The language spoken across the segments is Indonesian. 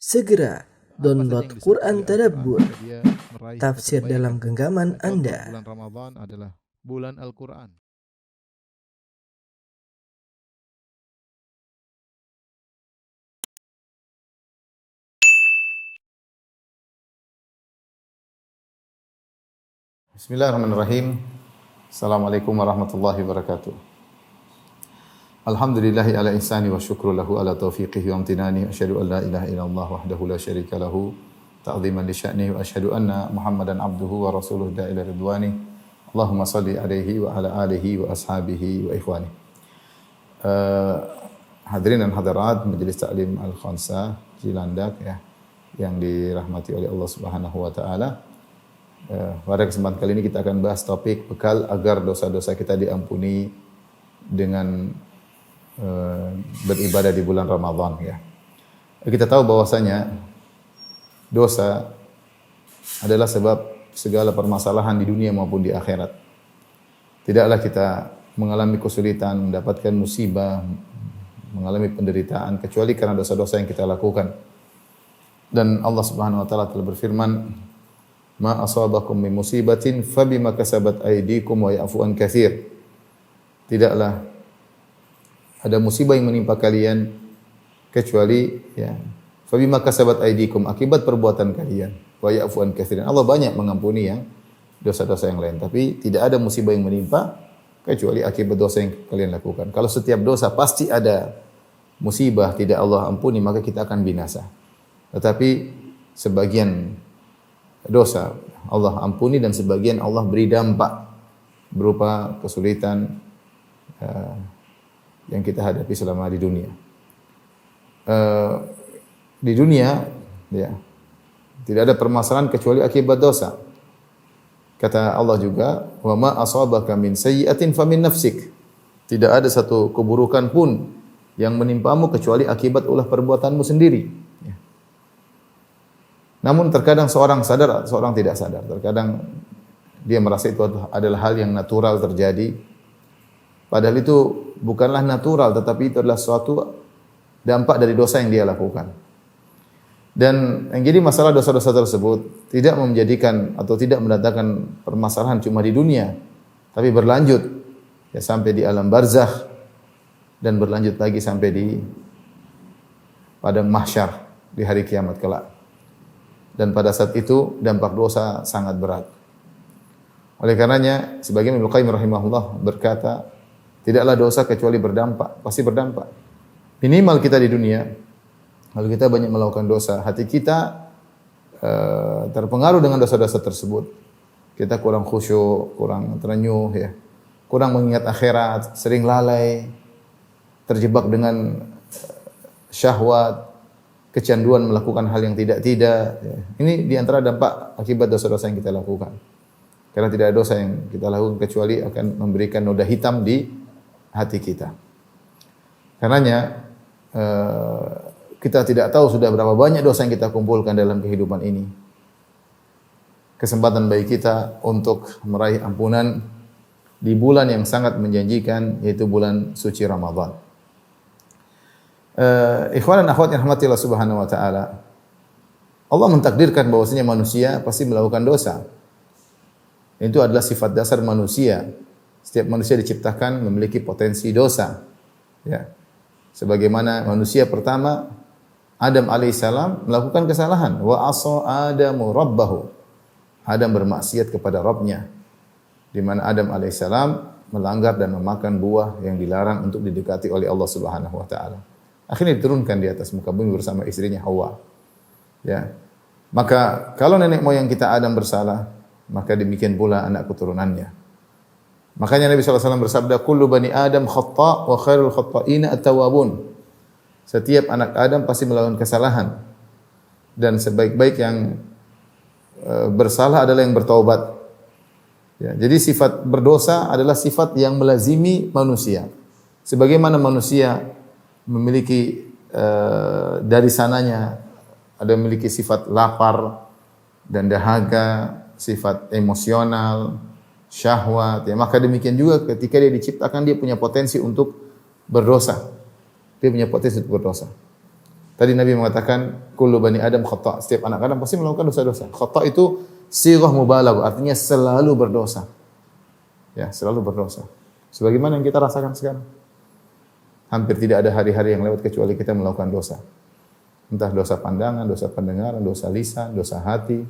Segera download Apa saja yang Quran disebut oleh Tadabbur, Al-Quran, dia meraih tafsir satu dalam kebaikan. genggaman Contoh, Anda. bulan Ramadan adalah bulan Al-Quran. Bismillahirrahmanirrahim. Assalamualaikum warahmatullahi wabarakatuh. Alhamdulillahi ala ihsani wa syukru lahu ala taufiqihi wa amtinani. Asyhadu an la ilaha illallah wahdahu la syarika lahu ta'ziman li sya'nihi wa asyhadu anna Muhammadan abduhu wa rasuluhu da'ila ridwani. Allahumma salli alaihi wa ala alihi wa ashabihi wa ikhwani. Hadirin dan hadirat Majelis Taklim Al-Khansah Cilandak ya, yang dirahmati oleh Allah Subhanahu wa taala. Pada kesempatan kali ini kita akan bahas topik bekal agar dosa-dosa kita diampuni dengan beribadah di bulan Ramadan ya. Kita tahu bahwasanya dosa adalah sebab segala permasalahan di dunia maupun di akhirat. Tidaklah kita mengalami kesulitan, mendapatkan musibah, mengalami penderitaan kecuali karena dosa-dosa yang kita lakukan. Dan Allah Subhanahu wa taala telah berfirman, ma asabakum min musibatin fabima kasabat aydikum wa ya'fu an katsir. Tidaklah ada musibah yang menimpa kalian kecuali ya fabima kasabat aydikum, akibat perbuatan kalian, wa ya'fu an katsir. Allah banyak mengampuni yang dosa-dosa yang lain, tapi tidak ada musibah yang menimpa kecuali akibat dosa yang kalian lakukan. Kalau setiap dosa pasti ada musibah tidak Allah ampuni, maka kita akan binasa. Tetapi sebagian dosa Allah ampuni dan sebagian Allah beri dampak berupa kesulitan yang kita hadapi selama di dunia. Di dunia ya tidak ada permasalahan kecuali akibat dosa. Kata Allah juga, wa ma asabaka min sayyi'atin famin nafsik. Tidak ada satu keburukan pun yang menimpamu kecuali akibat ulah perbuatanmu sendiri. Namun terkadang seorang sadar, seorang tidak sadar. Terkadang dia merasa itu adalah hal yang natural terjadi. Padahal itu bukanlah natural, tetapi itu adalah suatu dampak dari dosa yang dia lakukan. Dan yang jadi masalah dosa-dosa tersebut tidak menjadikan atau tidak mendatangkan permasalahan cuma di dunia, tapi berlanjut ya sampai di alam barzakh dan berlanjut lagi sampai di padang mahsyar di hari kiamat kelak. Dan pada saat itu dampak dosa sangat berat. Oleh karenanya sebagian Ibnu Qayyim rahimahullah berkata, tidaklah dosa kecuali berdampak, pasti berdampak. Minimal kita di dunia, kalau kita banyak melakukan dosa, hati kita terpengaruh dengan dosa-dosa tersebut. Kita kurang khusyuk, kurang terenyuh ya. Kurang mengingat akhirat, sering lalai, terjebak dengan syahwat, kecanduan melakukan hal yang tidak-tidak. Ini diantara dampak akibat dosa-dosa yang kita lakukan. Karena tidak ada dosa yang kita lakukan kecuali akan memberikan noda hitam di hati kita. Karenanya kita tidak tahu sudah berapa banyak dosa yang kita kumpulkan dalam kehidupan ini. Kesempatan bagi kita untuk meraih ampunan di bulan yang sangat menjanjikan, yaitu bulan suci Ramadan. Ikhwan dan akhwat yang rahmati Allah Subhanahu wa taala. Allah mentakdirkan bahwasanya manusia pasti melakukan dosa. Itu adalah sifat dasar manusia. Setiap manusia diciptakan memiliki potensi dosa. Ya. Sebagaimana manusia pertama Adam alaihissalam melakukan kesalahan, wa asa Adamu rabbahu. Adam bermaksiat kepada Rabbnya. Di mana Adam alaihissalam melanggar dan memakan buah yang dilarang untuk didekati oleh Allah Subhanahu wa taala. Akhirnya diturunkan di atas muka bumi bersama istrinya Hawa. Ya. Maka kalau nenek moyang kita Adam bersalah, maka demikian pula anak keturunannya. Makanya Nabi SAW bersabda, kullu bani Adam khata' wa khairul khata'ina at-tawwabun. Setiap anak Adam pasti melakukan kesalahan. Dan sebaik-baik yang bersalah adalah yang bertaubat. Ya, jadi sifat berdosa adalah sifat yang melazimi manusia. Sebagaimana manusia memiliki dari sananya ada memiliki sifat lapar dan dahaga, sifat emosional, syahwat, ya maka demikian juga ketika dia diciptakan dia punya potensi untuk berdosa. Dia punya potensi untuk berdosa. Tadi Nabi mengatakan kullu bani Adam khata'. Setiap anak Adam pasti melakukan dosa-dosa. Khata' itu sighah mubalaghah, artinya selalu berdosa. Ya, selalu berdosa. Sebagaimana yang kita rasakan sekarang. Hampir tidak ada hari-hari yang lewat kecuali kita melakukan dosa. Entah dosa pandangan, dosa pendengaran, dosa lisan, dosa hati.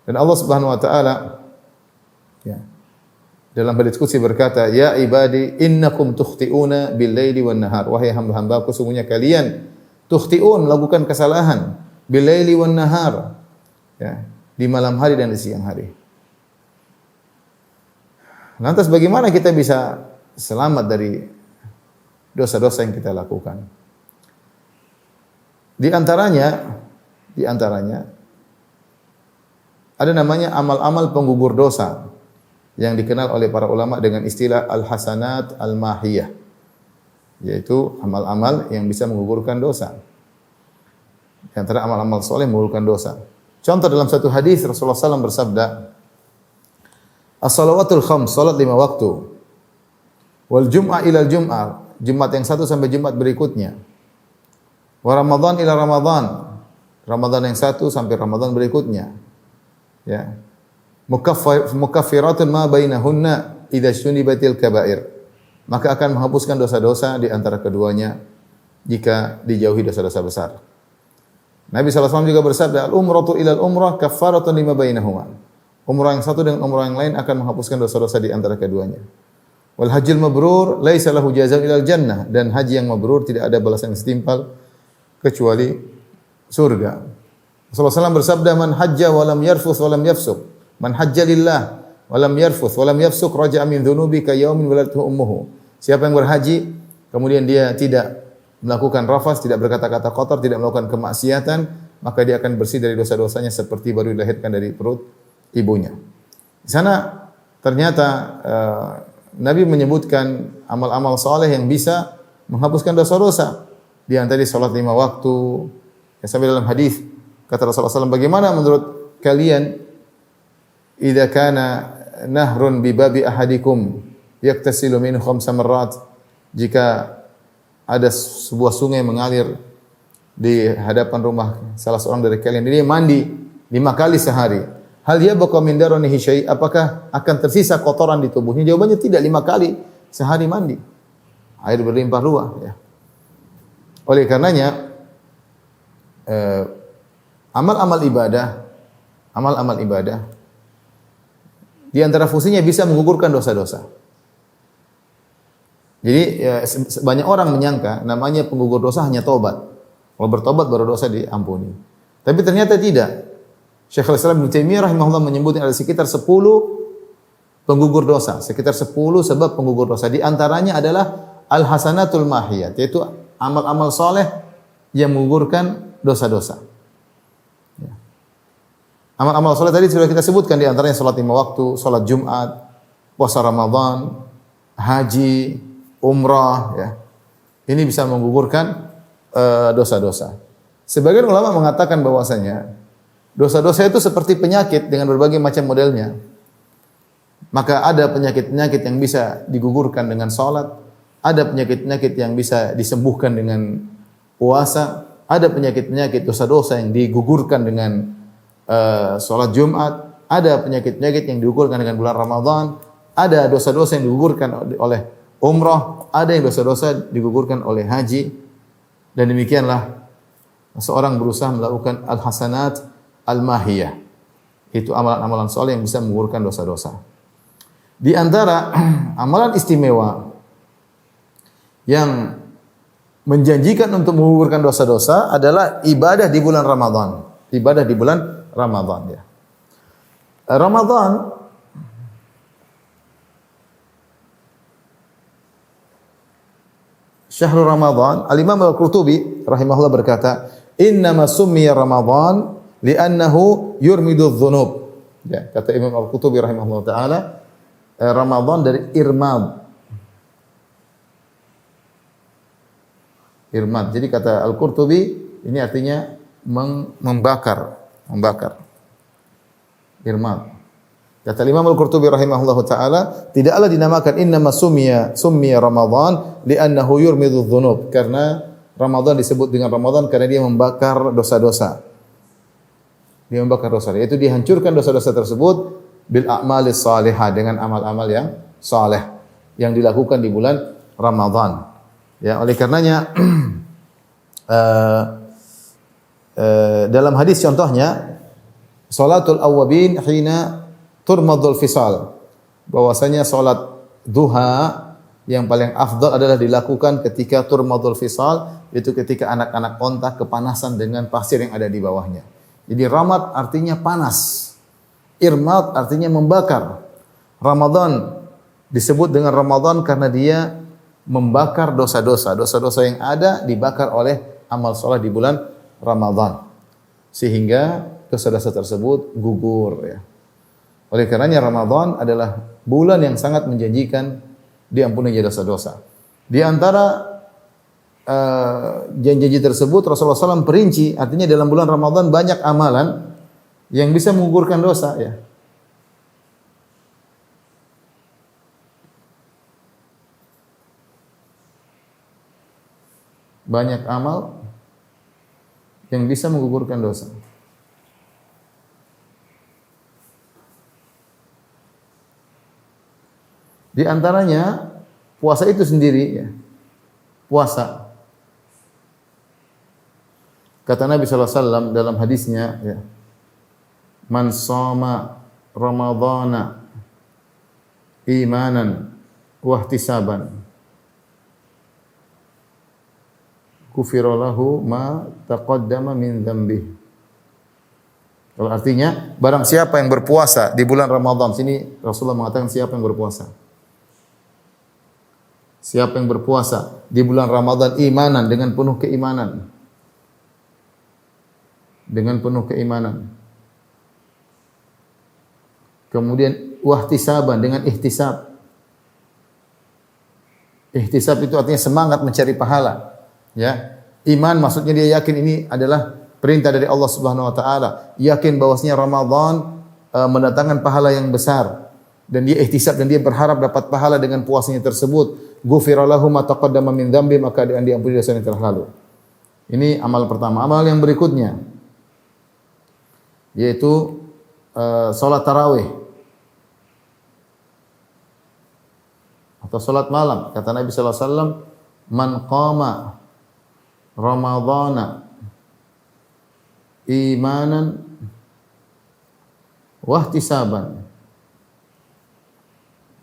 Dan Allah Subhanahu wa taala ya, dalam hadits qudsi berkata, "Ya ibadi innakum tukhti'una bil-laili wan-nahar." Wahai hamba-hambaku, sungguhnya kalian tukhti'un, melakukan kesalahan bil-laili wan-nahar. Ya, di malam hari dan di siang hari. Lantas bagaimana kita bisa selamat dari dosa-dosa yang kita lakukan? Di antaranya ada namanya amal-amal penggugur dosa yang dikenal oleh para ulama dengan istilah al-hasanat al-mahiyah, yaitu amal-amal yang bisa menggugurkan dosa. Di antara amal-amal soleh menggugurkan dosa. Contoh dalam satu hadis Rasulullah SAW bersabda, "As-salawatul khams, salat 5 waktu. Wal jum'ah ilal jum'ah, Jumat yang satu sampai Jumat berikutnya. Wa Ramadan ila Ramadan, Ramadan yang satu sampai Ramadan berikutnya." Ya. Mukaffiratun ma bainahunna idza syunibatil kaba'ir. Maka akan menghapuskan dosa-dosa di antara keduanya jika dijauhi dosa-dosa besar. Nabi SAW juga bersabda, "Al-umratu ilal umrah kaffaratun lima bainahuma." Umrah yang satu dengan umrah yang lain akan menghapuskan dosa-dosa di antara keduanya. Wal hajjul mabrur laisa lahu jazaa'un ilal jannah, dan haji yang mabrur tidak ada balasan yang setimpal kecuali surga. Rasulullah SAW bersabda, "Man hajja wa lam yarfuth wa lam yafsuq, man hajja lillah wa lam yarfuth wa lam yafsuq raja'a min dhunubi ka yaumin waladatuhu ummuhu." Siapa yang berhaji kemudian dia tidak melakukan rafas, tidak berkata-kata kotor, tidak melakukan kemaksiatan, maka dia akan bersih dari dosa-dosanya seperti baru dilahirkan dari perut ibunya. Di sana ternyata Nabi menyebutkan amal-amal saleh yang bisa menghapuskan dosa-dosa. Di antara salat 5 waktu. Ya, sampai dalam hadis kata Rasulullah SAW, "Bagaimana menurut kalian idza kana nahrun bi babi ahadikum yaktasilu minhu 5 marrat?" Jika ada sebuah sungai mengalir di hadapan rumah salah seorang dari kalian, dia mandi 5 kali sehari. Hal yabqa min daranihi syai', apakah akan tersisa kotoran di tubuhnya? Jawabannya tidak, 5 kali sehari mandi. Air berlimpah ruah, ya. Oleh karenanya amal-amal ibadah di antara fungsinya bisa menggugurkan dosa-dosa. Jadi banyak orang menyangka namanya penggugur dosa hanya tobat. Kalau bertobat baru dosa diampuni. Tapi ternyata tidak. Syekhul Islam Ibnu Taimiyah rahimahullah menyebutkan ada sekitar 10 penggugur dosa, sekitar 10 sebab penggugur dosa. Di antaranya adalah al-hasanatul mahiyat, yaitu amal-amal soleh yang menggugurkan dosa-dosa. Amal-amal salat tadi sudah kita sebutkan, di antaranya salat 5 waktu, salat Jumat, puasa Ramadan, haji, umrah, ya. Ini bisa menggugurkan dosa-dosa. Sebagian ulama mengatakan bahwasanya dosa-dosa itu seperti penyakit dengan berbagai macam modelnya. Maka ada penyakit-penyakit yang bisa digugurkan dengan salat, ada penyakit-penyakit yang bisa disembuhkan dengan puasa, ada penyakit-penyakit dosa-dosa yang digugurkan dengan salat Jumat, ada penyakit-penyakit yang digugurkan dengan bulan Ramadan, ada dosa-dosa yang digugurkan oleh umrah, ada yang dosa-dosa digugurkan oleh haji. Dan demikianlah seorang berusaha melakukan al-hasanat al-mahiyah. Itu amalan-amalan saleh yang bisa menggugurkan dosa-dosa. Di antara amalan istimewa yang menjanjikan untuk menggugurkan dosa-dosa adalah ibadah di bulan Ramadan. Ibadah di bulan Ramadan, ya. Ramadan Syahrul Ramadan, Al-Imam Al-Qurtubi rahimahullah berkata, "Innama summiya Ramadan li'annahu yurmidudz dzunub." Ya, kata Imam Al-Qurtubi rahimahullah taala, Ramadan dari irmad. Irmad. Jadi kata Al-Qurtubi ini artinya membakar. Irmad. Kata Imam Al-Qurtubi rahimahullahu taala, tidaklah dinamakan innama summiya Ramadan li'annahu yurmidudz dzunub, karena Ramadan disebut dengan Ramadan karena dia membakar dosa-dosa. Dia membakar dosa, yaitu dihancurkan dosa-dosa tersebut bil a'malis salihah, dengan amal-amal yang saleh yang dilakukan di bulan Ramadan. Ya, oleh karenanya dalam hadis contohnya salatul awwabin hina turmadul fisal, bahwasanya salat duha yang paling afdal adalah dilakukan ketika turmadul fisal, yaitu ketika anak-anak onta kepanasan dengan pasir yang ada di bawahnya. Jadi ramad artinya panas, irmad artinya membakar. Ramadan disebut dengan Ramadan karena dia membakar dosa-dosa. Dosa-dosa yang ada dibakar oleh amal saleh di bulan Ramadan, sehingga dosa-dosa tersebut gugur, ya. Oleh karenanya Ramadan adalah bulan yang sangat menjanjikan diampuni dosa-dosa. Di antara janji-janji tersebut Rasulullah SAW perinci, artinya dalam bulan Ramadan banyak amalan yang bisa menggugurkan dosa, ya. Banyak amal yang bisa menggugurkan dosa. Di antaranya puasa itu sendiri, ya. Puasa. Kata Nabi sallallahu alaihi wasallam dalam hadisnya, ya. Man shoma Ramadhana imanan wa ihtisaban ghufira lahu ma taqaddama min dzambihi. Kalau artinya barang siapa yang berpuasa di bulan Ramadan, sini Rasulullah mengatakan siapa yang berpuasa. Siapa yang berpuasa di bulan Ramadan imanan, dengan penuh keimanan. Dengan penuh keimanan. Kemudian wahtisaban, dengan ihtisab. Ihtisab itu artinya semangat mencari pahala, ya. Iman maksudnya dia yakin ini adalah perintah dari Allah Subhanahu wa taala, yakin bahwasanya Ramadan mendatangkan pahala yang besar, dan dia ihtisab dan dia berharap dapat pahala dengan puasanya tersebut. Ghufira lahu ma taqaddama min dzambi, maka diampuni dosa yang telah lalu. Ini amal pertama. Amal yang berikutnya yaitu salat tarawih atau salat malam. Kata Nabi sallallahu alaihi wasallam, "Man qama Ramadhana imanan wa ihtisaban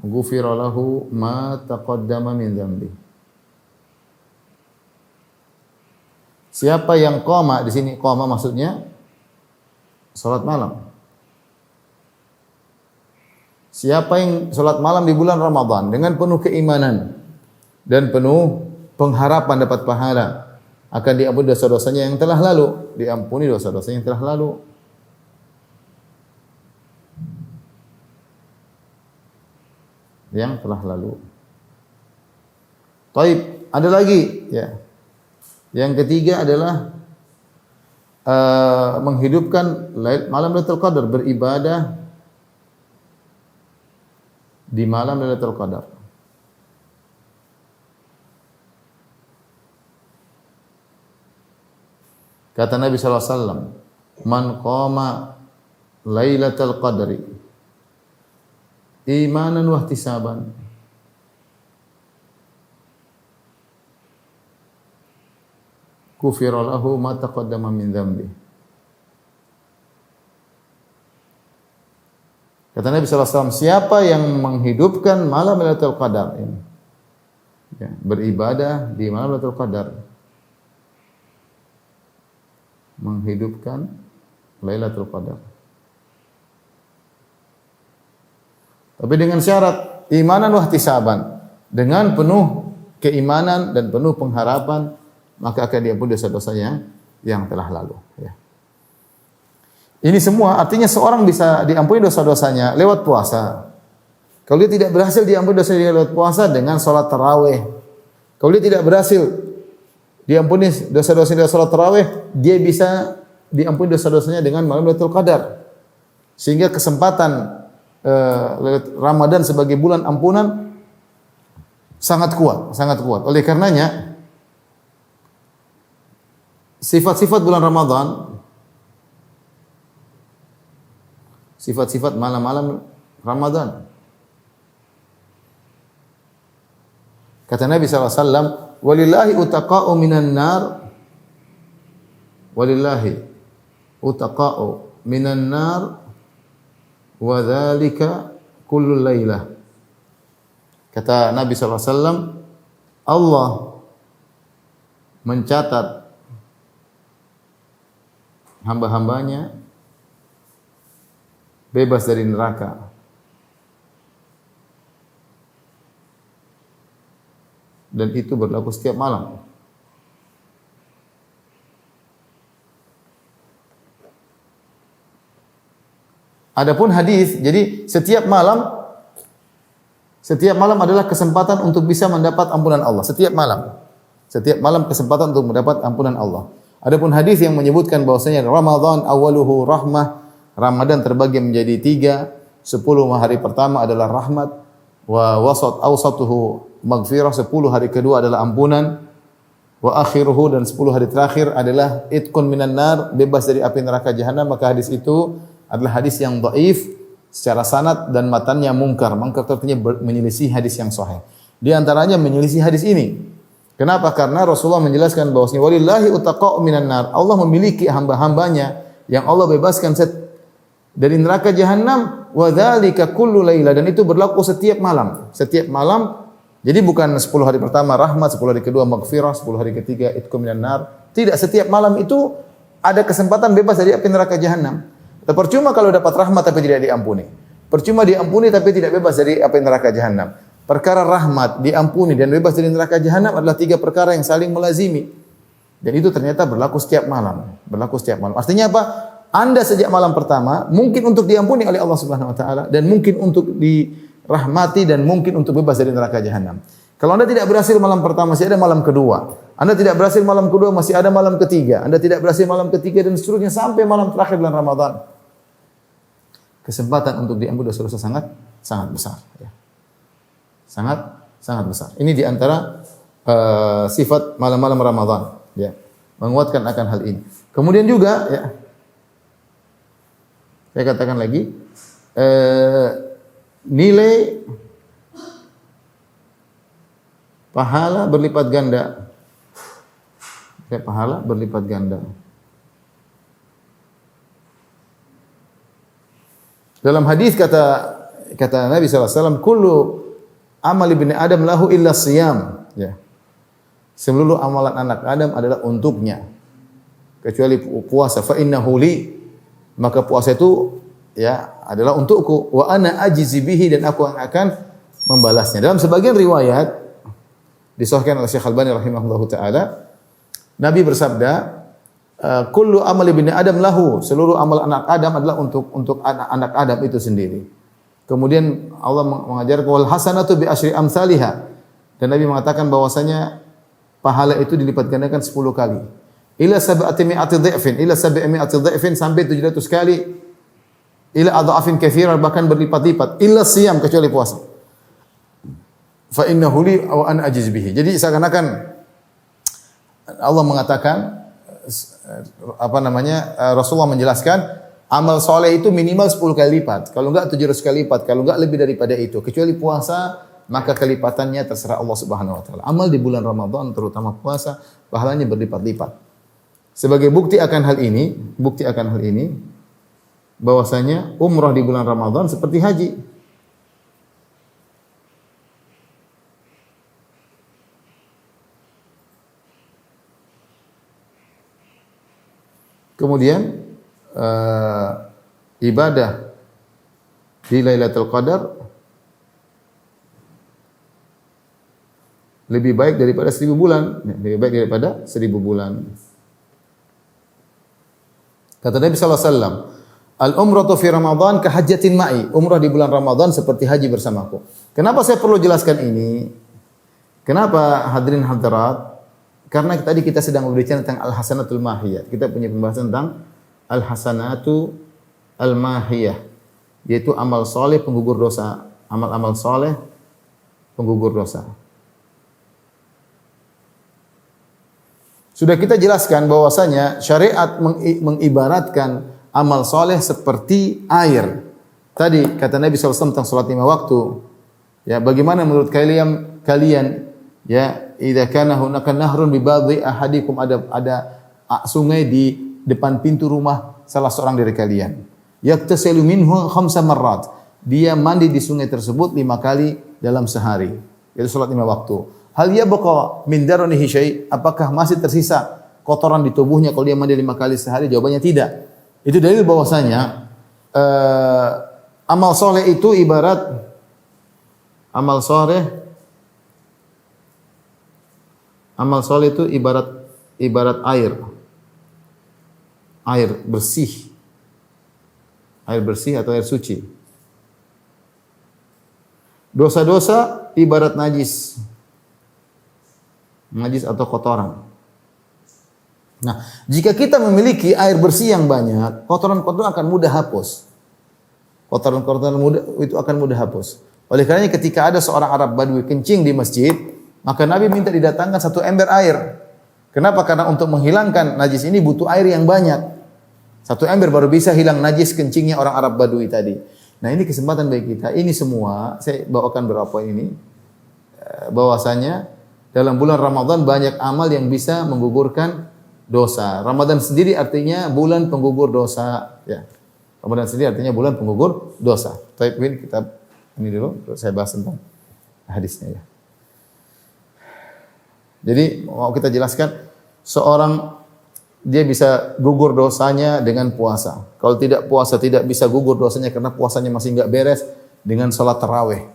ghufira lahu ma taqaddama min dzambi." Siapa yang qama, di sini qama maksudnya salat malam. Siapa yang salat malam di bulan Ramadan dengan penuh keimanan dan penuh pengharapan dapat pahala, akan diampuni dosa-dosanya yang telah lalu, diampuni dosa-dosanya yang telah lalu. Yang telah lalu. Taib, ada lagi, ya. Yang ketiga adalah menghidupkan malam Lailatul Qadar, beribadah di malam Lailatul Qadar. Kata Nabi sallallahu alaihi wasallam, "Man qama Lailatul Qadri imanan wa ihtisaban ghufira lahu ma taqaddama min dzambi." Kata Nabi sallallahu alaihi wasallam, siapa yang menghidupkan malam Lailatul Qadar ini, ya, beribadah di malam Lailatul Qadar, menghidupkan Lailatul Qadar. Tapi dengan syarat imanan wa ihtisaban, dengan penuh keimanan dan penuh pengharapan, maka akan diampuni dosa-dosanya yang telah lalu, ya. Ini semua artinya seorang bisa diampuni dosa-dosanya lewat puasa. Kalau dia tidak berhasil diampuni dosanya lewat puasa, dengan salat tarawih. Kalau dia tidak berhasil diampuni dosa-dosanya lewat salat tarawih, dia bisa diampuni dosa-dosanya dengan malam Lailatul Qadar. Sehingga kesempatan Ramadan sebagai bulan ampunan sangat kuat, sangat kuat. Oleh karenanya sifat-sifat bulan Ramadan, sifat-sifat malam-malam Ramadan. Kata Nabi SAW, walillahi utaqa'u minan nar, walillahi utaqa'u minan nar, wa dzalika kullu lailah. Kata Nabi SAW, Allah mencatat hamba-hambanya bebas dari neraka. Dan itu berlaku setiap malam. Adapun hadis, jadi setiap malam adalah kesempatan untuk bisa mendapat ampunan Allah. Setiap malam kesempatan untuk mendapat ampunan Allah. Adapun hadis yang menyebutkan bahwasanya Ramadan awaluhu rahmah, Ramadan terbagi menjadi 3, 10 hari pertama adalah rahmat, wa awsatuhu maghfirah, 10 hari kedua adalah ampunan, wa akhiruhu, dan 10 hari terakhir adalah itqun minan nar, bebas dari api neraka jahanam. Maka hadis itu adalah hadis yang dhaif secara sanad dan matannya mungkar. Mungkar artinya menyelisih hadis yang sahih. Di antaranya menyelisih hadis ini. Kenapa? Karena Rasulullah menjelaskan bahwasanya walillahi utaqa'u minan nar. Allah memiliki hamba-hambanya yang Allah bebaskan dari neraka jahanam, wa dzalika kullu laila, dan itu berlaku setiap malam. Setiap malam. Jadi bukan 10 hari pertama rahmat, 10 hari kedua maghfirah, 10 hari ketiga itqu minan nar. Tidak, setiap malam itu ada kesempatan bebas dari api neraka jahanam. Percuma kalau dapat rahmat tapi tidak diampuni. Percuma diampuni tapi tidak bebas dari api neraka jahanam. Perkara rahmat, diampuni dan bebas dari neraka jahanam adalah 3 perkara yang saling melazimi. Dan itu ternyata berlaku setiap malam. Artinya apa? Anda sejak malam pertama mungkin untuk diampuni oleh Allah Subhanahu wa taala, dan mungkin untuk dirahmati, dan mungkin untuk bebas dari neraka jahanam. Kalau Anda tidak berhasil malam pertama, masih ada malam kedua. Anda tidak berhasil malam kedua, masih ada malam ketiga. Anda tidak berhasil malam ketiga, dan seterusnya sampai malam terakhir bulan Ramadan. Kesempatan untuk diampuni dosa-dosa sangat besar, ya. Sangat besar. Ini di antara sifat malam-malam Ramadan, ya. Menguatkan akan hal ini. Kemudian juga, ya, saya katakan lagi, nilai pahala berlipat ganda. Pahala berlipat ganda. Dalam hadis kata Nabi SAW, kullu amal ibni Adam lahu illa siyam. Ya. Seluruh amalan anak Adam adalah untuknya, kecuali puasa. Fa innahu li, maka puasa itu, ya, adalah untukku. Wa ana ajizi bihi, dan aku akan membalasnya. Dalam sebagian riwayat disahihkan oleh Syekh Al-Albani rahimahullahu taala, Nabi bersabda, kullu amal ibni Adam lahu, seluruh amal anak Adam adalah untuk anak Adam itu sendiri. Kemudian Allah mengajarkan wal hasanatu bi asyri amsalihha, dan Nabi mengatakan bahwasanya pahala itu dilipat gandakan 10 kali. Ila sab'ati mi'ati dha'fin, sampai 700 kali. Ila adha'afin katsira, bahkan berlipat-lipat. Illa siyam, kecuali puasa. Fa innahu li wa ana ajiz bihi. Jadi seakan-akan Allah mengatakan, Rasulullah menjelaskan, amal soleh itu minimal 10 kali lipat. Kalau enggak 700 kali lipat. Kalau enggak lebih daripada itu. Kecuali puasa, maka kelipatannya terserah Allah Subhanahu wa taala. Amal di bulan Ramadan, terutama puasa, pahalanya berlipat-lipat. Sebagai bukti akan hal ini, bahwasanya umrah di bulan Ramadan seperti haji. Kemudian ibadah di Lailatul Qadar lebih baik daripada 1000 bulan. Kata Nabi sallallahu alaihi wasallam, al-umratu fi Ramadan ka hajjatin ma'i. Umrah di bulan Ramadan seperti haji bersamaku. Kenapa saya perlu jelaskan ini? Kenapa hadirin hadirat? Karena tadi kita sedang berbicara tentang al-hasanatul mahiyah. Kita punya pembahasan tentang al-hasanatu al-mahiyah, yaitu amal soleh penggugur dosa. Amal-amal soleh penggugur dosa. Sudah kita jelaskan bahwasanya syariat mengibaratkan amal soleh seperti air. Tadi kata Nabi SAW tentang salat 5 waktu. Ya, bagaimana menurut kalian ya, idza kana hunaka nahrun bi ba'dhi ahadikum, ada sungai di depan pintu rumah salah seorang dari kalian. Yaktasilu minhu 5 marrat. Dia mandi di sungai tersebut 5 kali dalam sehari. Itu salat 5 waktu. Hal yabqa min daranihi syai'? Apakah masih tersisa kotoran di tubuhnya kalau dia mandi 5 kali sehari? Jawabannya tidak. Itu dalil bahwasanya amal soleh itu ibarat itu ibarat air bersih atau air suci. Dosa-dosa ibarat najis atau kotoran. Nah, jika kita memiliki air bersih yang banyak, kotoran-kotoran akan mudah hapus. Kotoran-kotoran itu akan mudah hapus. Oleh karenanya ketika ada seorang Arab Badui kencing di masjid, maka Nabi minta didatangkan 1 ember air. Kenapa? Karena untuk menghilangkan najis ini butuh air yang banyak. 1 ember baru bisa hilang najis kencingnya orang Arab Badui tadi. Nah, ini kesempatan bagi kita. Ini semua saya bawakan beberapa ini bahwasanya dalam bulan Ramadan banyak amal yang bisa menggugurkan dosa. Ramadan sendiri artinya bulan penggugur dosa. Ya. Ramadan sendiri artinya bulan penggugur dosa. Baik, kita ini dulu saya bahas tentang hadisnya ya. Jadi mau kita jelaskan seorang dia bisa gugur dosanya dengan puasa. Kalau tidak puasa tidak bisa gugur dosanya karena puasanya masih enggak beres dengan salat tarawih.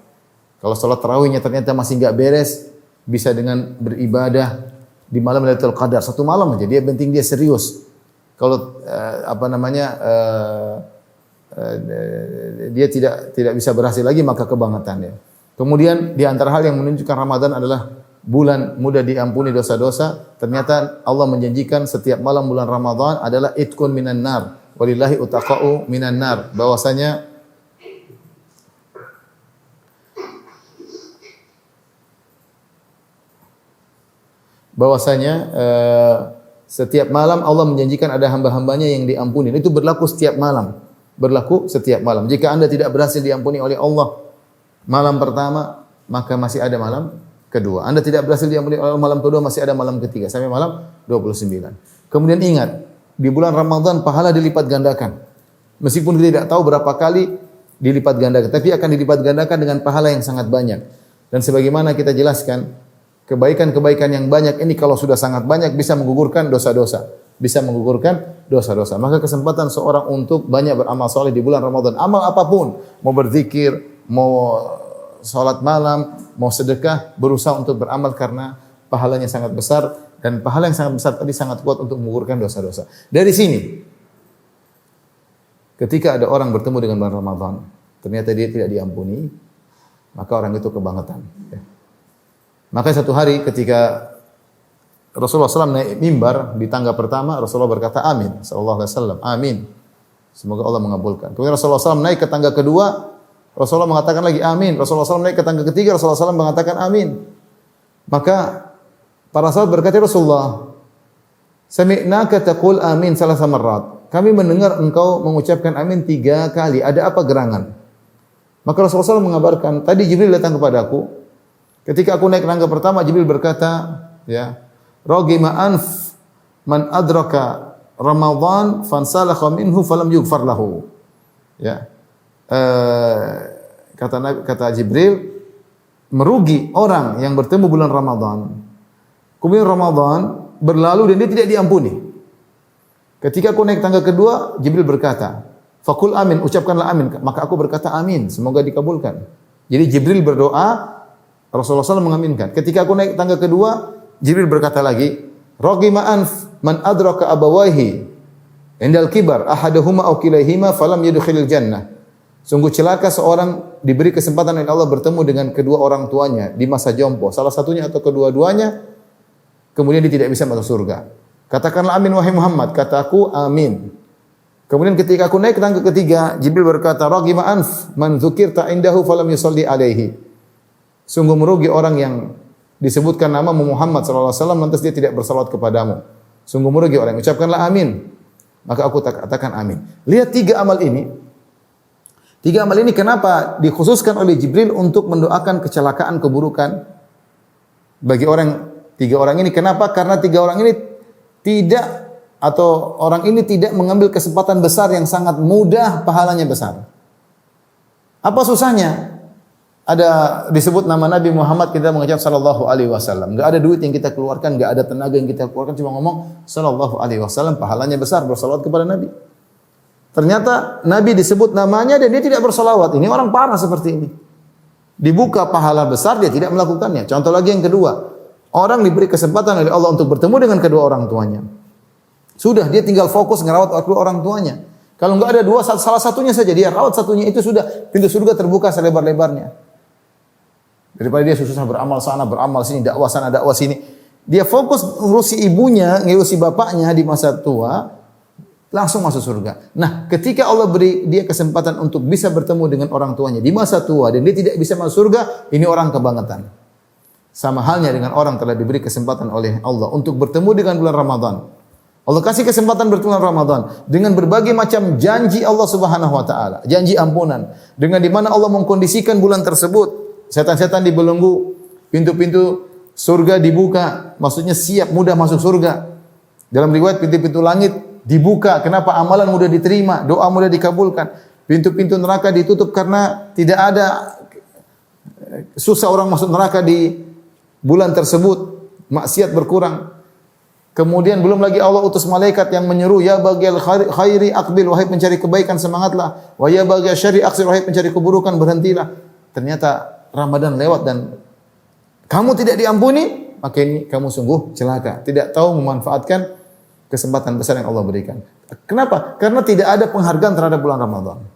Kalau salat tarawihnya ternyata masih enggak beres, bisa dengan beribadah di malam Lailatul Qadar. 1 malam aja dia penting dia serius. Kalau dia tidak bisa berhasil lagi maka kebangetan ya. Kemudian di antara hal yang menunjukkan Ramadan adalah bulan mudah diampuni dosa-dosa. Ternyata Allah menjanjikan setiap malam bulan Ramadan adalah itqun minan nar. Walillahi utaqa'u minan nar. Bahwasanya setiap malam Allah menjanjikan ada hamba-hambanya yang diampuni. Itu berlaku setiap malam. Jika Anda tidak berhasil diampuni oleh Allah malam pertama, maka masih ada malam kedua. Anda tidak berhasil diampuni oleh malam kedua, masih ada malam ketiga sampai malam 29. Kemudian ingat, di bulan Ramadan pahala dilipat gandakan. Meskipun kita tidak tahu berapa kali dilipat gandakan, tapi akan dilipat gandakan dengan pahala yang sangat banyak. Dan sebagaimana kita jelaskan, kebaikan-kebaikan yang banyak ini kalau sudah sangat banyak bisa menggugurkan dosa-dosa. Maka kesempatan seorang untuk banyak beramal soleh di bulan Ramadan. Amal apapun, mau berzikir, mau salat malam, mau sedekah, berusaha untuk beramal karena pahalanya sangat besar. Dan pahala yang sangat besar tadi sangat kuat untuk menggugurkan dosa-dosa. Dari sini, ketika ada orang bertemu dengan bulan Ramadan, ternyata dia tidak diampuni, maka orang itu kebangetan. Maka satu hari ketika Rasulullah SAW naik mimbar di tangga pertama, Rasulullah berkata amin, sallallahu alaihi wasallam, amin. Semoga Allah mengabulkan. Kemudian Rasulullah SAW naik ke tangga kedua, Rasulullah mengatakan lagi amin. Rasulullah SAW naik ke tangga ketiga, Rasulullah SAW mengatakan amin. Maka para sahabat berkata, Rasulullah, sami'naka taqul amin salasa marrat. Kami mendengar engkau mengucapkan amin 3 kali. Ada apa gerangan? Maka Rasulullah SAW mengabarkan, tadi Jibril datang kepadaku. Ketika aku naik tangga pertama, Jibril berkata, ya, ragima anf man adraka Ramadan fansalakha minhu falam yughfar lahu. Ya. Kata Jibril, merugi orang yang bertemu bulan Ramadan. Kemudian Ramadan berlalu dan dia tidak diampuni. Ketika aku naik tangga kedua, Jibril berkata, "Faqul amin," ucapkanlah amin. Maka aku berkata amin, semoga dikabulkan. Jadi Jibril berdoa, Rasulullah SAW mengaminkan. Ketika aku naik tangga kedua, Jibril berkata lagi, "Ragima anf man adraka abawaihi indal kibar ahaduhuma aw kilaihima falam yadkhulul jannah." Sungguh celaka seorang diberi kesempatan oleh Allah bertemu dengan kedua orang tuanya di masa jompo, salah satunya atau kedua-duanya, kemudian dia tidak bisa masuk surga. Katakanlah amin wahai Muhammad, kataku amin. Kemudian ketika aku naik ke tangga ketiga, Jibril berkata, "Ragima anf man dzukirta indahu falam yusalli alaihi." Sungguh merugi orang yang disebutkan nama Muhammad sallallahu alaihi wasallam lantas dia tidak bersalawat kepadamu. Sungguh merugi orang. Ucapkanlah amin. Maka aku katakan amin. Lihat tiga amal ini. Tiga amal ini kenapa dikhususkan oleh Jibril untuk mendoakan kecelakaan, keburukan bagi tiga orang ini. Kenapa? Karena tiga orang ini orang ini tidak mengambil kesempatan besar yang sangat mudah, pahalanya besar. Apa susahnya? Ada disebut nama Nabi Muhammad, kita mengucap sallallahu alaihi wasallam. Enggak ada duit yang kita keluarkan, enggak ada tenaga yang kita keluarkan, cuma ngomong sallallahu alaihi wasallam, pahalanya besar bersalawat kepada Nabi. Ternyata Nabi disebut namanya dan dia tidak bersalawat. Ini orang parah seperti ini. Dibuka pahala besar, dia tidak melakukannya. Contoh lagi yang kedua. Orang diberi kesempatan oleh Allah untuk bertemu dengan kedua orang tuanya. Sudah, dia tinggal fokus ngerawat kedua orang tuanya. Kalau enggak ada dua, salah satunya saja dia rawat, satunya itu sudah pintu surga terbuka selebar-lebarnya. Daripada dia susah beramal sana, beramal sini, dakwah sana, dakwah sini. Dia fokus ngurusi ibunya, ngurusi bapaknya di masa tua, langsung masuk surga. Nah, ketika Allah beri dia kesempatan untuk bisa bertemu dengan orang tuanya di masa tua dan dia tidak bisa masuk surga, ini orang kebangetan. Sama halnya dengan orang telah diberi kesempatan oleh Allah untuk bertemu dengan bulan Ramadan. Allah kasih kesempatan bertemu dengan Ramadan dengan berbagai macam janji Allah Subhanahu wa taala, janji ampunan, dengan di mana Allah mengkondisikan bulan tersebut. Setan-setan dibelenggu, pintu-pintu surga dibuka, maksudnya siap mudah masuk surga. Dalam riwayat pintu-pintu langit dibuka, kenapa? Amalan mudah diterima, doa mudah dikabulkan. Pintu-pintu neraka ditutup karena tidak ada susah orang masuk neraka di bulan tersebut, maksiat berkurang. Kemudian belum lagi Allah utus malaikat yang menyeru, ya baghil khairi aqbil, wahai pencari kebaikan semangatlah, wa ya baghil syarri aqsir, wahai pencari keburukan berhentilah. Ternyata Ramadan lewat dan kamu tidak diampuni, maka ini kamu sungguh celaka, tidak tahu memanfaatkan kesempatan besar yang Allah berikan. Kenapa? Karena tidak ada penghargaan terhadap bulan Ramadan.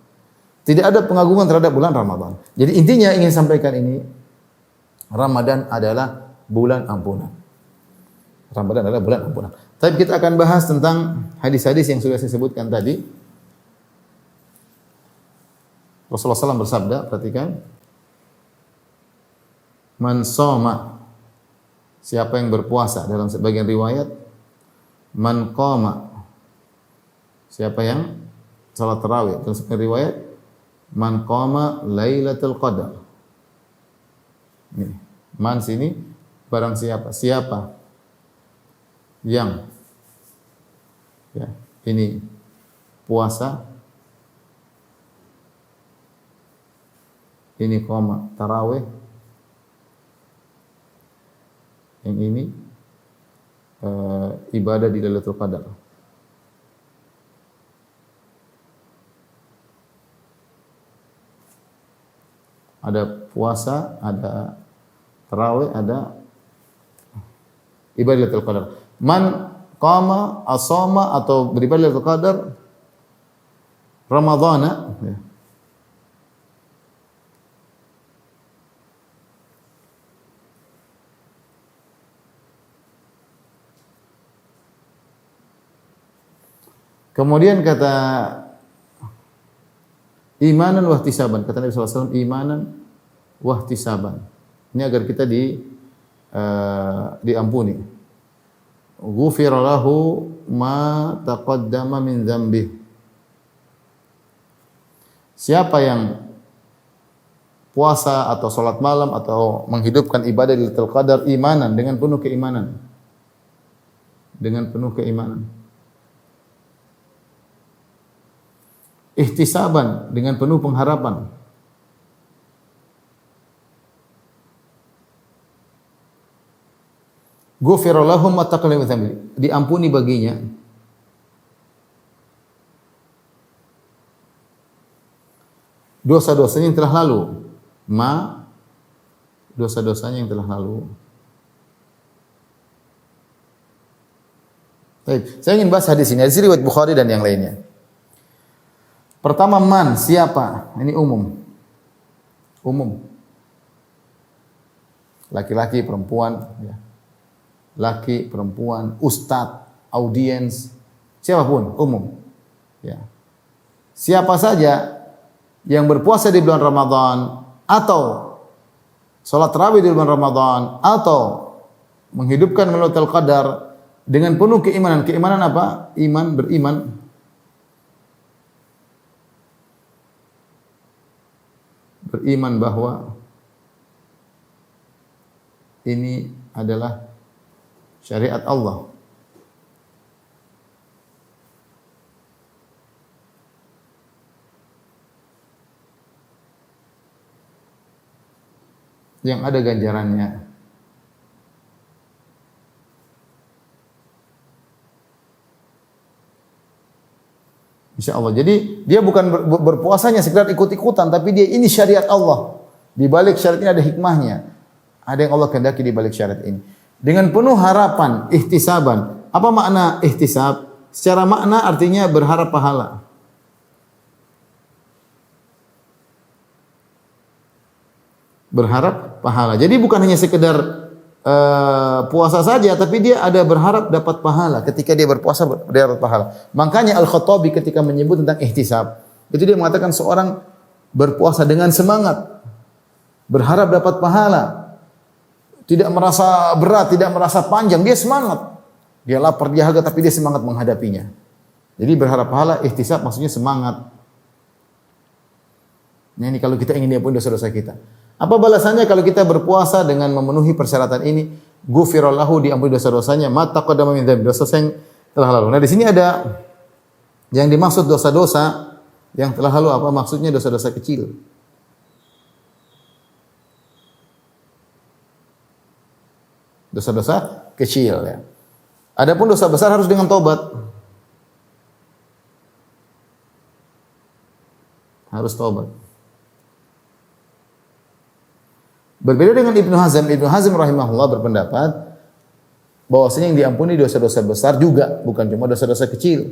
Tidak ada pengagungan terhadap bulan Ramadan. Jadi intinya ingin sampaikan ini, Ramadan adalah bulan ampunan. Ramadan adalah bulan ampunan. Tapi kita akan bahas tentang hadis-hadis yang sudah saya sebutkan tadi. Rasulullah SAW bersabda, perhatikan. Man shoma, siapa yang berpuasa, dalam sebagian riwayat man qama, siapa yang salat tarawih, dalam sebagian riwayat man qama lailatul qadar. Ini man sini barang siapa yang ini puasa, ini qama tarawih, yang ini ibadah di Lailatul Qadar. Ada puasa, ada tarawih, ada ibadah Lailatul Qadar. Man qama asama atau beribadah Lailatul Qadar Ramadhana, ya. Kemudian kata imanan wahtisaban, kata Nabi SAW, imanan wahtisaban. Ini agar kita diampuni. Ghufira lahu ma taqaddama min dzambih. Siapa yang puasa atau salat malam atau menghidupkan ibadah di Lailatul Qadar imanan, dengan penuh keimanan. Dengan penuh keimanan. Ihtisaban, dengan penuh pengharapan. Ghufira lahum ma taqaddama min dzambi, diampuni baginya dosa-dosanya yang telah lalu. Dosa-dosanya yang telah lalu. Baik, saya ingin bahas hadis ini. Hadis riwayat Bukhari dan yang lainnya. Pertama, man, siapa? Ini umum. Umum. Laki-laki, perempuan, ya. Laki, perempuan, ustadz, audiens, siapapun, umum. Ya. Siapa saja yang berpuasa di bulan Ramadan atau salat tarawih di bulan Ramadan atau menghidupkan Lailatul Qadar dengan penuh keimanan. Keimanan apa? Beriman bahwa ini adalah syariat Allah. Yang ada ganjarannya. Insya Allah. Jadi dia bukan berpuasanya sekedar ikut-ikutan, tapi dia ini syariat Allah. Di balik syariat ini ada hikmahnya. Ada yang Allah kehendaki di balik syariat ini. Dengan penuh harapan, ihtisaban. Apa makna ihtisab? Secara makna artinya berharap pahala. Berharap pahala. Jadi bukan hanya sekedar puasa saja, tapi dia ada berharap dapat pahala. Ketika dia berpuasa, dia dapat pahala. Makanya Al-Khattabi ketika menyebut tentang ihtisab, itu dia mengatakan seorang berpuasa dengan semangat, berharap dapat pahala, tidak merasa berat, tidak merasa panjang, dia semangat. Dia lapar, dia haga, tapi dia semangat menghadapinya. Jadi berharap pahala, ihtisab maksudnya semangat. Nah ini kalau kita ingin diampuni dosa-dosa kita. Apa balasannya kalau kita berpuasa dengan memenuhi persyaratan ini? Ghufirallahu, diampuni dosa-dosanya, ma taqaddama min dzambi, dosa yang telah lalu. Nah, di sini ada yang dimaksud dosa-dosa yang telah lalu, apa maksudnya? Dosa-dosa kecil. Dosa-dosa kecil ya. Adapun dosa besar harus dengan tobat. Harus tobat. Berbeda dengan Ibnu Hazm. Ibnu Hazm rahimahullah berpendapat bahwasanya yang diampuni dosa-dosa besar juga, bukan cuma dosa-dosa kecil.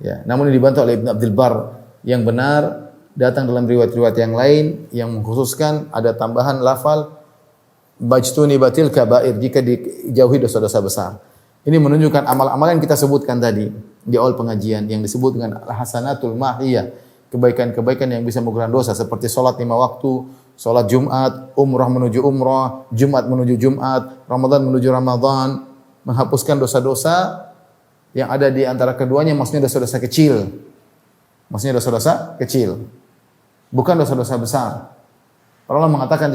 Ya, namun ini dibantah oleh Ibnu Abdul Bar. Yang benar datang dalam riwayat-riwayat yang lain yang mengkhususkan ada tambahan lafal bajtuni batil kabair, jika dijauhi dosa-dosa besar. Ini menunjukkan amal-amal yang kita sebutkan tadi di awal pengajian yang disebut dengan al-hasanatul mahiyah, kebaikan-kebaikan yang bisa mengurangi dosa seperti salat 5 waktu, salat Jumat, umrah menuju umrah, Jumat menuju Jumat, Ramadan menuju Ramadan, menghapuskan dosa-dosa yang ada di antara keduanya, maksudnya dosa-dosa kecil. Maksudnya dosa-dosa kecil. Bukan dosa-dosa besar. Para ulama mengatakan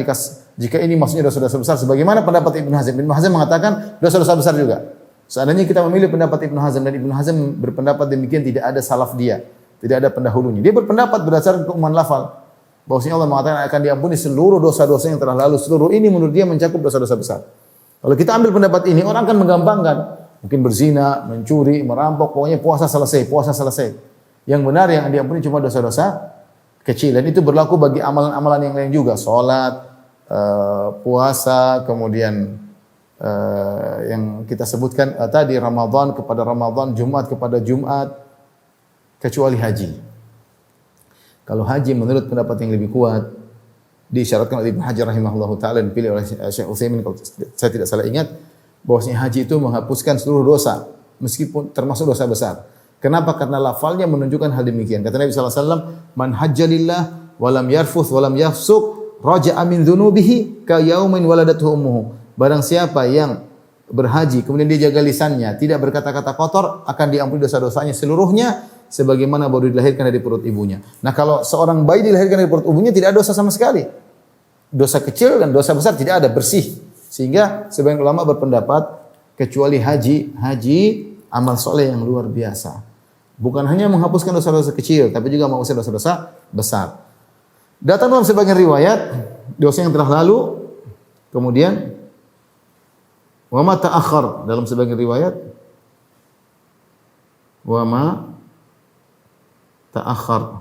jika ini maksudnya dosa-dosa besar sebagaimana pendapat Ibnu Hazm. Ibnu Hazm mengatakan dosa-dosa besar juga. Seandainya kita memilih pendapat Ibnu Hazm dan Ibnu Hazm berpendapat demikian, tidak ada salaf dia, tidak ada pendahulunya. Dia berpendapat berdasarkan keumuman lafal bahwasanya Allah mengatakan akan diampuni seluruh dosa-dosa yang telah lalu. Seluruh ini menurut dia mencakup dosa-dosa besar. Kalau kita ambil pendapat ini, orang akan menggampangkan. Mungkin berzina, mencuri, merampok, pokoknya puasa selesai. Yang benar yang diampuni cuma dosa-dosa kecil. Dan itu berlaku bagi amalan-amalan yang lain juga. Salat, puasa, kemudian yang kita sebutkan tadi Ramadan kepada Ramadan, Jumat kepada Jumat, kecuali haji. Kalau haji menurut pendapat yang lebih kuat disyaratkan oleh Ibnu Hajar rahimahullahu taala dan dipilih oleh Syekh Utsaimin kalau saya tidak salah ingat, bahwasanya haji itu menghapuskan seluruh dosa meskipun termasuk dosa besar. Kenapa? Karena lafalnya menunjukkan hal demikian. Kata Nabi sallallahu alaihi wasallam, "Man hajjalillah wa lam yarfuth wa lam yafsuq raja'a min dzunubihi ka yaumin waladathu ummuhu." Barang siapa yang berhaji kemudian dia jaga lisannya, tidak berkata-kata kotor, akan diampuni dosa-dosanya seluruhnya sebagaimana baru dilahirkan dari perut ibunya. Nah, kalau seorang bayi dilahirkan dari perut ibunya tidak ada dosa sama sekali. Dosa kecil dan dosa besar tidak ada, bersih. Sehingga sebagian ulama berpendapat kecuali haji amal soleh yang luar biasa. Bukan hanya menghapuskan dosa-dosa kecil, tapi juga menghapuskan dosa-dosa besar. Datang dalam sebagian riwayat dosa yang telah lalu, kemudian wa ma ta'akhkhar, dalam sebagian riwayat wa ma ta'akhkhar,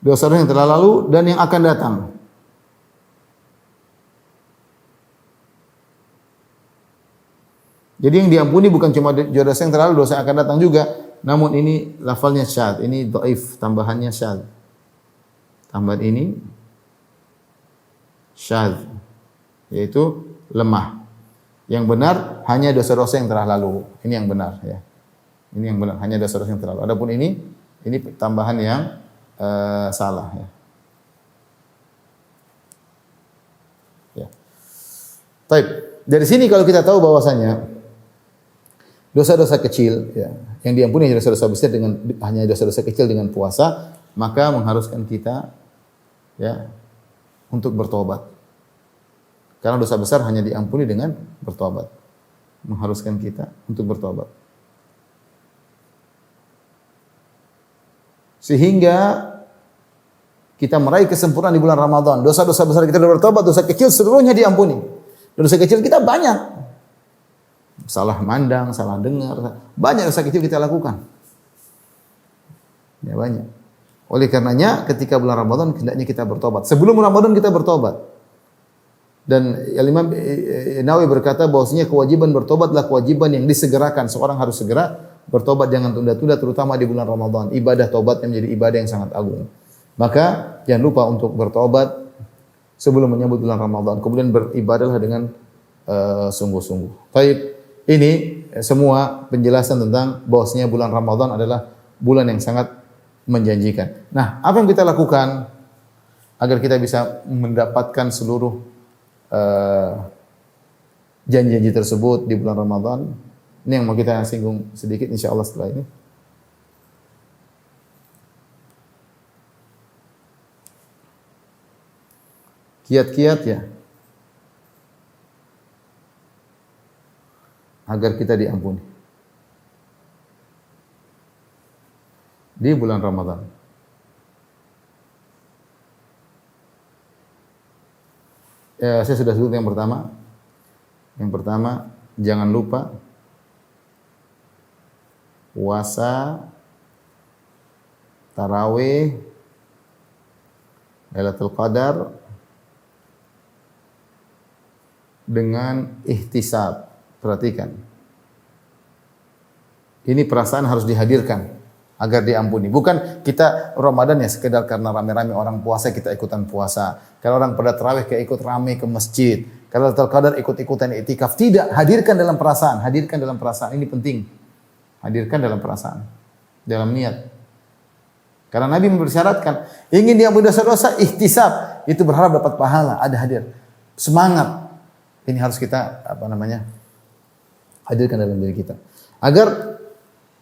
dosa yang telah lalu dan yang akan datang. Jadi yang diampuni bukan cuma dosa yang telah lalu, dosa yang akan datang juga. Namun ini lafalnya syadz, ini dhaif, tambahannya syadz. Tambahan ini syadz, yaitu lemah. Yang benar hanya dosa-dosa yang telah lalu. Ini yang benar ya. Ini yang benar, hanya dosa-dosa yang telah lalu. Adapun ini tambahan yang salah ya. Taib. Dari sini kalau kita tahu bahwasanya dosa-dosa kecil ya, yang diampuni hanya dosa-dosa besar dengan hanya dosa-dosa kecil dengan puasa, maka mengharuskan kita ya untuk bertobat. Karena dosa besar hanya diampuni dengan bertobat. Mengharuskan kita untuk bertobat. Sehingga kita meraih kesempurnaan di bulan Ramadan. Dosa-dosa besar kita bertobat, dosa kecil seluruhnya diampuni. Dosa kecil kita banyak. Salah mandang, salah dengar, banyak dosa kecil kita lakukan. Ya banyak. Oleh karenanya ketika bulan Ramadan hendaknya kita bertobat. Sebelum Ramadan kita bertobat. Dan Imam Nawawi berkata bahwasanya kewajiban bertobat adalah kewajiban yang disegerakan. Seorang harus segera bertobat, jangan tunda-tunda, terutama di bulan Ramadan. Ibadah tobat yang menjadi ibadah yang sangat agung. Maka jangan lupa untuk bertobat sebelum menyambut bulan Ramadan. Kemudian beribadahlah dengan sungguh-sungguh. Baik, ini semua penjelasan tentang bahwasanya bulan Ramadan adalah bulan yang sangat menjanjikan. Nah, apa yang kita lakukan agar kita bisa mendapatkan seluruh janji-janji tersebut di bulan Ramadan? Ini yang mau kita singgung sedikit insyaallah setelah ini. Kiat-kiat ya agar kita diampuni di bulan Ramadan. Ya, saya sudah sebut yang pertama. Yang pertama, jangan lupa puasa tarawih, Lailatul Qadar dengan ihtisab. Perhatikan. Ini perasaan harus dihadirkan agar diampuni. Bukan kita Ramadan ya sekedar karena rame-rame orang puasa kita ikutan puasa. Kalau orang pada tarawih kayak ikut rame ke masjid. Kalau Lailatul Qadar ikut-ikutan iktikaf. Tidak, hadirkan dalam perasaan, hadirkan dalam perasaan. Ini penting. Hadirkan dalam perasaan, dalam niat. Karena Nabi mempersyaratkan, ingin diampuni dosa-dosa, ihtisab, itu berharap dapat pahala, ada hadir. Semangat. Ini harus kita hadirkan dalam diri kita. Agar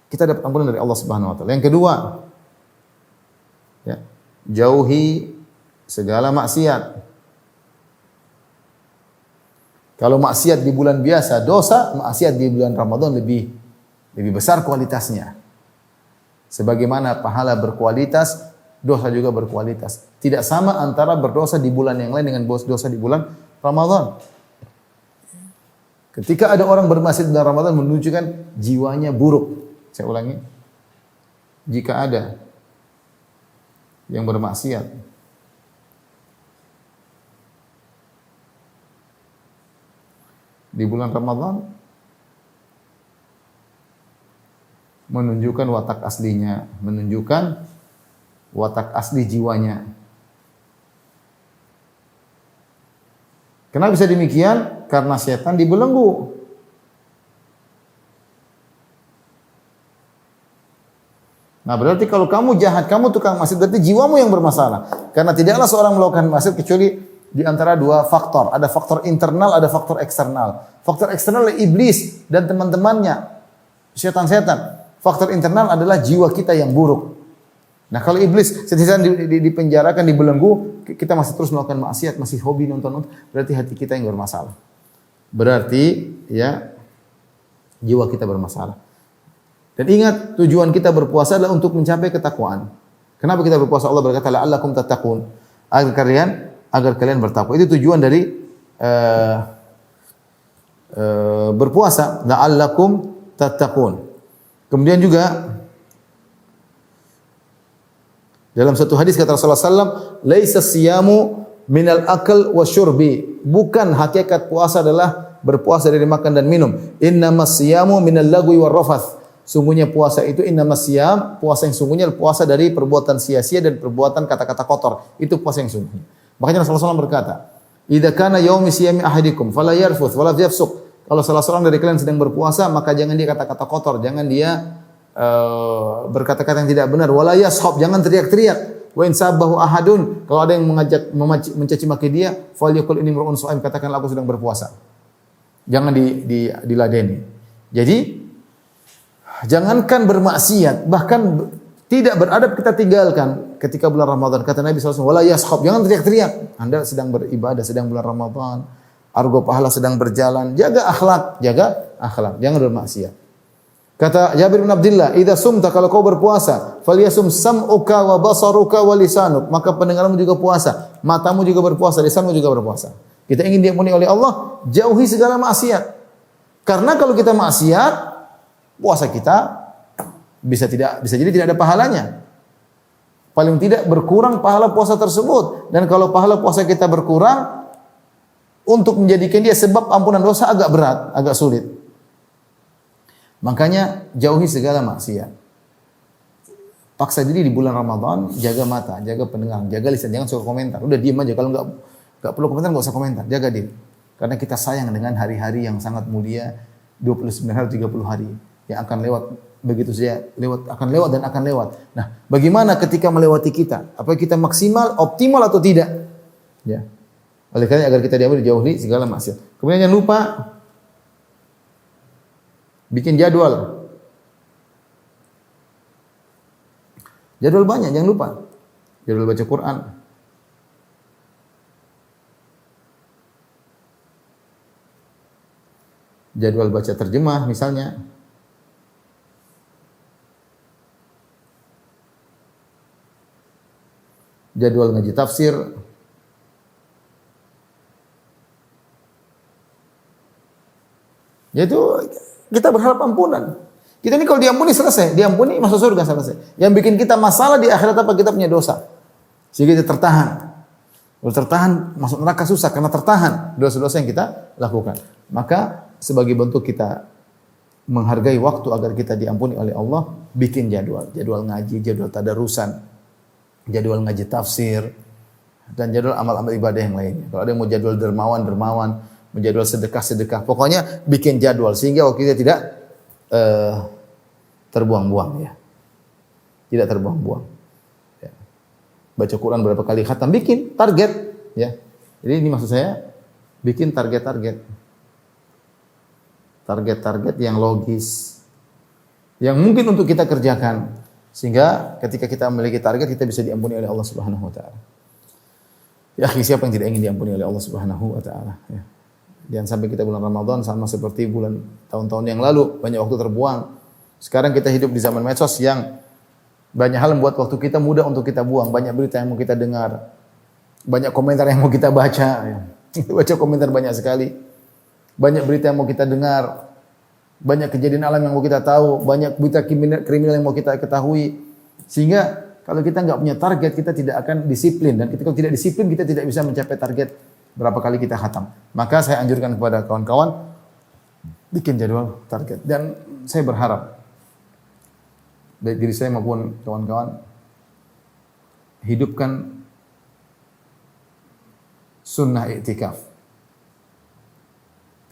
kita dapat ampunan dari Allah Subhanahu wa taala. Yang kedua, ya, jauhi segala maksiat. Kalau maksiat di bulan biasa dosa, maksiat di bulan Ramadan lebih besar kualitasnya. Sebagaimana pahala berkualitas, dosa juga berkualitas. Tidak sama antara berdosa di bulan yang lain dengan dosa di bulan Ramadan. Ketika ada orang bermaksiat di bulan Ramadan menunjukkan jiwanya buruk. Saya ulangi. Jika ada yang bermaksiat di bulan Ramadan, menunjukkan watak aslinya, menunjukkan watak asli jiwanya. Kenapa bisa demikian? Karena setan dibelenggu. Nah, berarti kalau kamu jahat, kamu tukang maksiat, berarti jiwamu yang bermasalah. Karena tidaklah seorang melakukan maksiat kecuali di antara dua faktor. Ada faktor internal, ada faktor eksternal. Faktor eksternal adalah iblis dan teman-temannya, setan-setan. Faktor internal adalah jiwa kita yang buruk. Nah, kalau iblis setan dipenjarakan, dibelenggu, kita masih terus melakukan maksiat, masih hobi nonton, berarti hati kita yang bermasalah. Berarti ya jiwa kita bermasalah. Dan ingat, tujuan kita berpuasa adalah untuk mencapai ketakwaan. Kenapa kita berpuasa? Allah berkata, la'allakum tattaqun. Agar kalian bertakwa. Itu tujuan dari berpuasa, la'allakum tattaqun. Kemudian juga dalam satu hadis kata Rasulullah SAW, laisa siyamu minal akal wa syurbi. Bukan hakikat puasa adalah berpuasa dari makan dan minum. Innamas siyamu minal lagwi war rafath. Sungguhnya puasa itu innamas siyam, puasa yang sungguhnya adalah puasa dari perbuatan sia-sia dan perbuatan kata-kata kotor. Itu puasa yang sungguhnya. Makanya Rasulullah SAW berkata, idza kana yaumi siyami ahadikum fala yarfuth wala yafsuq. Kalau salah seorang dari kalian sedang berpuasa, maka jangan dia kata-kata kotor, jangan dia berkata-kata yang tidak benar, wala yashab, jangan teriak-teriak. Wa in sabahu ahadun, kalau ada yang mencaci maki dia, falyaqul inni mar'un sha'im, katakanlah aku sedang berpuasa. Jangan diladeni. Jadi jangankan bermaksiat, bahkan tidak beradab kita tinggalkan ketika bulan Ramadan. Kata Nabi SAW, wala yaskhab, jangan teriak-teriak. Anda sedang beribadah, sedang bulan Ramadan, argo pahala sedang berjalan. Jaga akhlak, jangan bermaksiat. Kata Jabir bin Abdullah, "Idza sumta, kalau kau berpuasa, falyasum sam'uka wa basaruka wa lisanuk." Maka pendengaranmu juga puasa, matamu juga berpuasa, lisanmu juga berpuasa. Kita ingin diampuni oleh Allah, jauhi segala maksiat. Karena kalau kita maksiat, puasa kita bisa jadi tidak ada pahalanya. Paling tidak berkurang pahala puasa tersebut. Dan kalau pahala puasa kita berkurang, untuk menjadikan dia sebab ampunan dosa agak berat, agak sulit. Makanya jauhi segala maksiat. Paksa diri di bulan Ramadan, jaga mata, jaga pendengaran, jaga lisan, jangan suka komentar. Udah diam aja, kalau enggak perlu komentar, enggak usah komentar, jaga diri. Karena kita sayang dengan hari-hari yang sangat mulia, 29 hari, 30 hari yang akan lewat begitu saja, akan lewat dan akan lewat. Nah, bagaimana ketika melewati kita? Apakah kita maksimal, optimal atau tidak? Ya. Oleh karena agar kita dijauhi segala maksiat. Kemudian jangan lupa bikin jadwal. Jadwal banyak, jangan lupa. Jadwal baca Quran. Jadwal baca terjemah misalnya. Jadwal ngaji tafsir. Yaitu kita berharap ampunan. Kita ini kalau diampuni selesai, diampuni masuk surga selesai. Yang bikin kita masalah di akhirat apa? Kita punya dosa. Sehingga kita tertahan. Kalau tertahan masuk neraka susah karena tertahan dosa-dosa yang kita lakukan. Maka sebagai bentuk kita menghargai waktu agar kita diampuni oleh Allah, bikin jadwal ngaji, jadwal tadarusan, jadwal ngaji tafsir, dan jadwal amal-amal ibadah yang lainnya. Kalau ada yang mau jadwal dermawan, mau jadwal sedekah, pokoknya bikin jadwal sehingga waktu kita tidak terbuang-buang ya. Tidak terbuang-buang. Ya. Baca Quran berapa kali khatam, bikin target ya. Jadi ini maksud saya bikin target-target yang logis, yang mungkin untuk kita kerjakan, sehingga ketika kita memiliki target kita bisa diampuni oleh Allah Subhanahu wa taala. Ya, siapa yang tidak ingin diampuni oleh Allah Subhanahu wa taala ya. Jangan sampai kita bulan Ramadan sama seperti bulan tahun-tahun yang lalu, banyak waktu terbuang. Sekarang kita hidup di zaman medsos yang banyak hal membuat waktu kita mudah untuk kita buang, banyak berita yang mau kita dengar, banyak komentar yang mau kita baca ya. Baca komentar banyak sekali. Banyak berita yang mau kita dengar, banyak kejadian alam yang mau kita tahu, banyak berita kriminal yang mau kita ketahui. Sehingga kalau kita enggak punya target, kita tidak akan disiplin. Dan kalau tidak disiplin, kita tidak bisa mencapai target berapa kali kita khatam. Maka saya anjurkan kepada kawan-kawan, bikin jadwal target. Dan saya berharap, baik diri saya maupun kawan-kawan, hidupkan sunnah i'tikaf.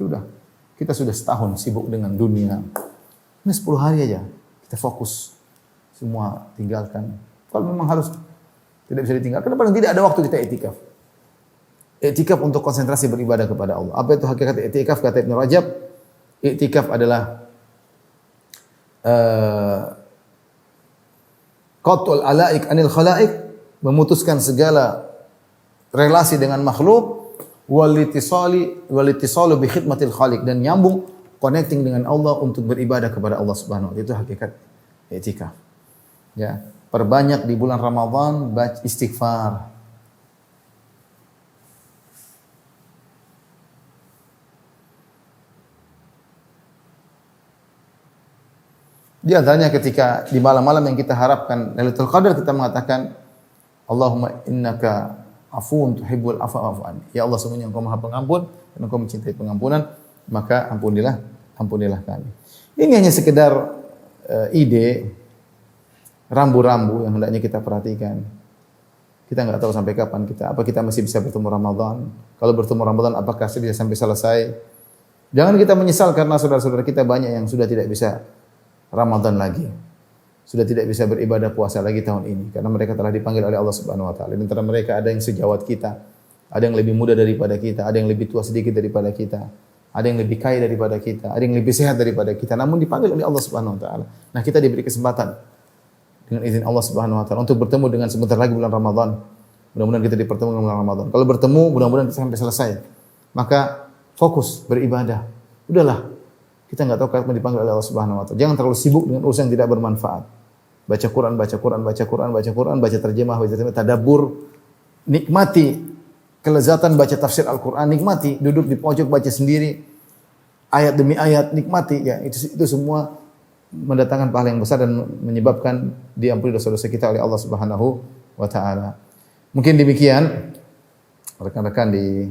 Sudah, kita sudah setahun sibuk dengan dunia. Ini 10 hari aja, kita fokus. Semua tinggalkan. Kalau memang harus, tidak bisa ditinggalkan, paling tidak ada waktu kita i'tikaf. I'tikaf untuk konsentrasi beribadah kepada Allah. Apa itu hakikat i'tikaf? Kata Ibnu Rajab, i'tikaf adalah qat'ul alaik anil khalaik, memutuskan segala relasi dengan makhluk, walitisalu bi khidmatil khaliq, dan nyambung connecting dengan Allah untuk beribadah kepada Allah Subhanahu wa taala. Itu hakikat i'tikaf. Ya, perbanyak di bulan Ramadan baca istighfar. Di antaranya ketika di malam-malam yang kita harapkan Lailatul Qadar, kita mengatakan Allahumma innaka afuun tuhibbul afwa fa'fu anni. Ya Allah, sesungguhnya Engkau Maha Pengampun dan Engkau mencintai pengampunan, maka ampunilah kami. Ini hanya sekedar ide rambu-rambu yang hendaknya kita perhatikan. Kita enggak tahu sampai kapan apa kita masih bisa bertemu Ramadan. Kalau bertemu Ramadan apakah bisa sampai selesai? Jangan kita menyesal karena saudara-saudara kita banyak yang sudah tidak bisa Ramadan lagi. Sudah tidak bisa beribadah puasa lagi tahun ini karena mereka telah dipanggil oleh Allah Subhanahu wa taala. Di antara mereka ada yang sejawat kita, ada yang lebih muda daripada kita, ada yang lebih tua sedikit daripada kita. ada yang lebih kaya daripada kita, ada yang lebih sehat daripada kita, namun dipanggil oleh Allah Subhanahu wa taala. Nah, kita diberi kesempatan dengan izin Allah Subhanahu wa taala untuk bertemu dengan sebentar lagi bulan Ramadan. Mudah-mudahan kita dipertemukan dengan bulan Ramadan. Kalau bertemu, mudah-mudahan kita sampai selesai. Maka fokus beribadah. Udahlah, kita enggak tahu kapan dipanggil oleh Allah Subhanahu wa taala. Jangan terlalu sibuk dengan urusan yang tidak bermanfaat. Baca Quran, baca Quran, baca Quran, baca Quran, baca terjemah, tadabbur, nikmati kelezatan baca tafsir Al-Quran, nikmati, duduk di pojok baca sendiri, ayat demi ayat, nikmati, ya itu semua mendatangkan pahala yang besar dan menyebabkan diampuni dosa-dosa kita oleh Allah Subhanahu wa taala. Mungkin demikian rekan-rekan di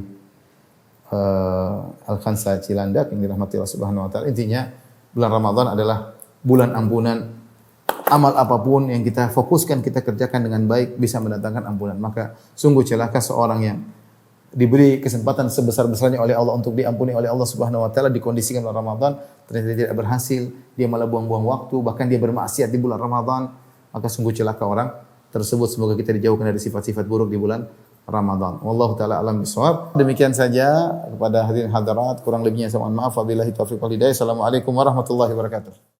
Al-Khansa Cilandak yang dirahmati Allah Subhanahu wa taala. Intinya bulan Ramadan adalah bulan ampunan. Amal apapun yang kita fokuskan, kita kerjakan dengan baik bisa mendatangkan ampunan. Maka sungguh celaka seorang yang diberi kesempatan sebesar-besarnya oleh Allah untuk diampuni oleh Allah Subhanahu wa taala, dikondisikan bulan Ramadan ternyata tidak berhasil, dia malah buang-buang waktu, bahkan dia bermaksiat di bulan Ramadan. Maka sungguh celaka orang tersebut. Semoga kita dijauhkan dari sifat-sifat buruk di bulan Ramadan. Wallahu taala alam bisawab. Demikian saja kepada hadirin hadirat, kurang lebihnya saya mohon maaf. Wabillahi taufiq wal hidayah. Assalamualaikum warahmatullahi wabarakatuh.